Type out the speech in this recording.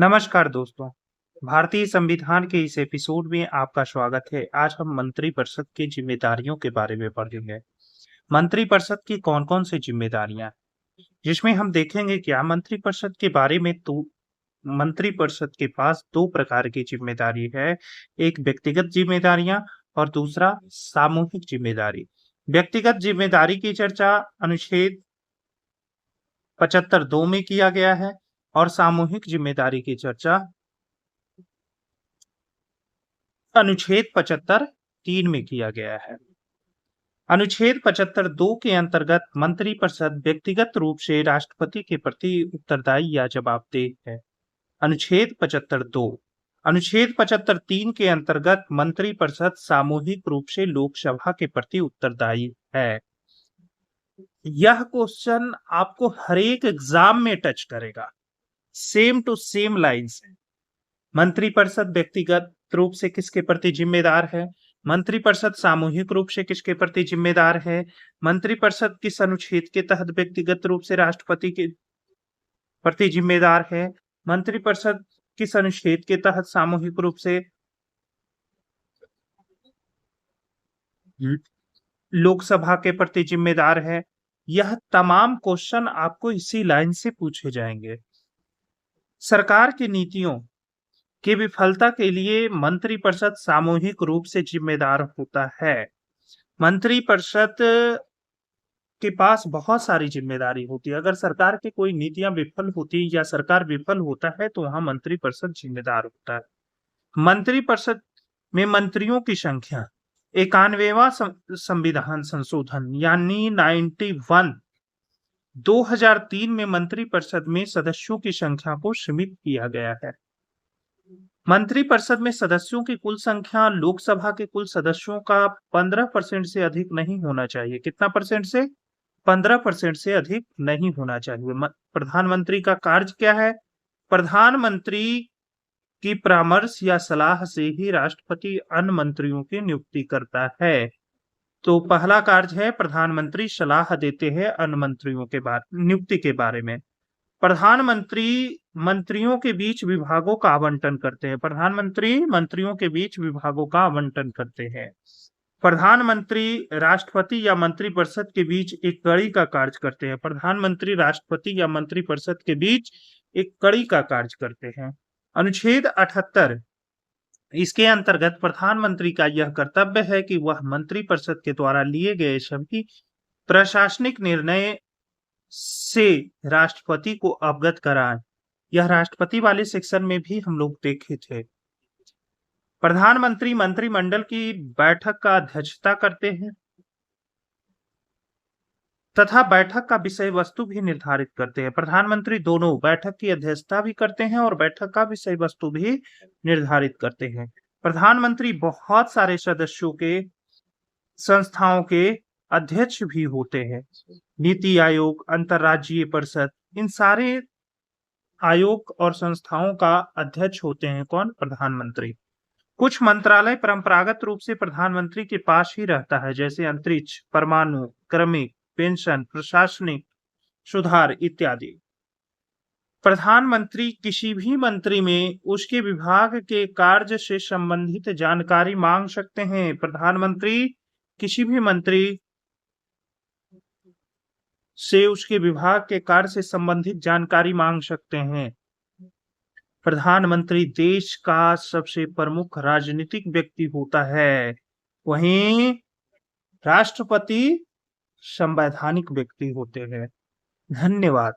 नमस्कार दोस्तों, भारतीय संविधान के इस एपिसोड में आपका स्वागत है। आज हम मंत्रिपरिषद की जिम्मेदारियों के बारे में पढ़ेंगे। मंत्रिपरिषद की कौन-कौन सी जिम्मेदारियां, जिसमें हम देखेंगे क्या मंत्रिपरिषद के बारे में तो मंत्रिपरिषद के पास दो प्रकार की जिम्मेदारी है, एक व्यक्तिगत जिम्मेदारियां और दूसरा सामूहिक जिम्मेदारी। व्यक्तिगत जिम्मेदारी की चर्चा अनुच्छेद 75(2) में किया गया है और सामूहिक जिम्मेदारी की चर्चा अनुच्छेद 75(3) में किया गया है। अनुच्छेद 75(2) के अंतर्गत मंत्रिपरिषद व्यक्तिगत रूप से राष्ट्रपति के प्रति उत्तरदायी या जवाबदेह है। अनुच्छेद 75(2) अनुच्छेद 75(3) के अंतर्गत मंत्रिपरिषद सामूहिक रूप से लोकसभा के प्रति उत्तरदायी है। यह क्वेश्चन आपको हर एक एग्जाम में टच करेगा, सेम टू सेम लाइन्स है। मंत्रिपरिषद व्यक्तिगत रूप से किसके प्रति जिम्मेदार है? मंत्रिपरिषद सामूहिक रूप से किसके प्रति जिम्मेदार है? मंत्रिपरिषद किस अनुच्छेद के तहत व्यक्तिगत रूप से राष्ट्रपति के प्रति जिम्मेदार है? मंत्रिपरिषद किस अनुच्छेद के तहत सामूहिक रूप से लोकसभा के प्रति जिम्मेदार है? यह तमाम क्वेश्चन आपको इसी लाइन से पूछे जाएंगे। सरकार की नीतियों की विफलता के लिए मंत्रिपरिषद सामूहिक रूप से जिम्मेदार होता है। मंत्रिपरिषद के पास बहुत सारी जिम्मेदारी होती है। अगर सरकार की कोई नीतियां विफल होती या सरकार विफल होता है तो वहां मंत्रिपरिषद जिम्मेदार होता है। मंत्रिपरिषद में मंत्रियों की संख्या 91वां संविधान संशोधन यानी 91 2003 में मंत्रिपरिषद में सदस्यों की संख्या को सीमित किया गया है। मंत्रिपरिषद में सदस्यों की कुल संख्या लोकसभा के कुल सदस्यों का 15% से अधिक नहीं होना चाहिए। कितना परसेंट से? 15% से अधिक नहीं होना चाहिए। प्रधानमंत्री का कार्य क्या है? प्रधानमंत्री की परामर्श या सलाह से ही राष्ट्रपति अन्य मंत्रियों की नियुक्ति करता है। तो पहला कार्य है प्रधानमंत्री सलाह देते हैं अन्य मंत्रियों के नियुक्ति के बारे में। प्रधानमंत्री मंत्रियों के बीच विभागों का आवंटन करते हैं। प्रधानमंत्री मंत्रियों के बीच विभागों का आवंटन करते हैं। प्रधानमंत्री राष्ट्रपति या मंत्रिपरिषद के बीच एक कड़ी का कार्य करते हैं। प्रधानमंत्री राष्ट्रपति या मंत्रिपरिषद के बीच एक कड़ी का कार्य करते हैं। अनुच्छेद 78 इसके अंतर्गत प्रधानमंत्री का यह कर्तव्य है कि वह मंत्रिपरिषद के द्वारा लिए गए सभी प्रशासनिक निर्णय से राष्ट्रपति को अवगत कराएं। यह राष्ट्रपति वाले सेक्शन में भी हम लोग देखे थे। प्रधानमंत्री मंत्रिमंडल की बैठक का अध्यक्षता करते हैं तथा बैठक का विषय वस्तु भी निर्धारित करते हैं। प्रधानमंत्री दोनों बैठक की अध्यक्षता भी करते हैं और बैठक का विषय वस्तु भी निर्धारित करते हैं। प्रधानमंत्री बहुत सारे सदस्यों के संस्थाओं के अध्यक्ष भी होते हैं। नीति आयोग, अंतरराज्यीय परिषद, इन सारे आयोग और संस्थाओं का अध्यक्ष होते हैं कौन? प्रधानमंत्री। कुछ मंत्रालय परंपरागत रूप से प्रधानमंत्री के पास ही रहता है, जैसे अंतरिक्ष, परमाणु, क्रमिक, पेंशन, प्रशासनिक सुधार इत्यादि। प्रधानमंत्री किसी भी मंत्री में उसके विभाग के कार्य से संबंधित जानकारी मांग सकते हैं। प्रधानमंत्री किसी भी मंत्री से उसके विभाग के कार्य से संबंधित जानकारी मांग सकते हैं। प्रधानमंत्री देश का सबसे प्रमुख राजनीतिक व्यक्ति होता है, वहीं राष्ट्रपति संवैधानिक व्यक्ति होते हैं। धन्यवाद।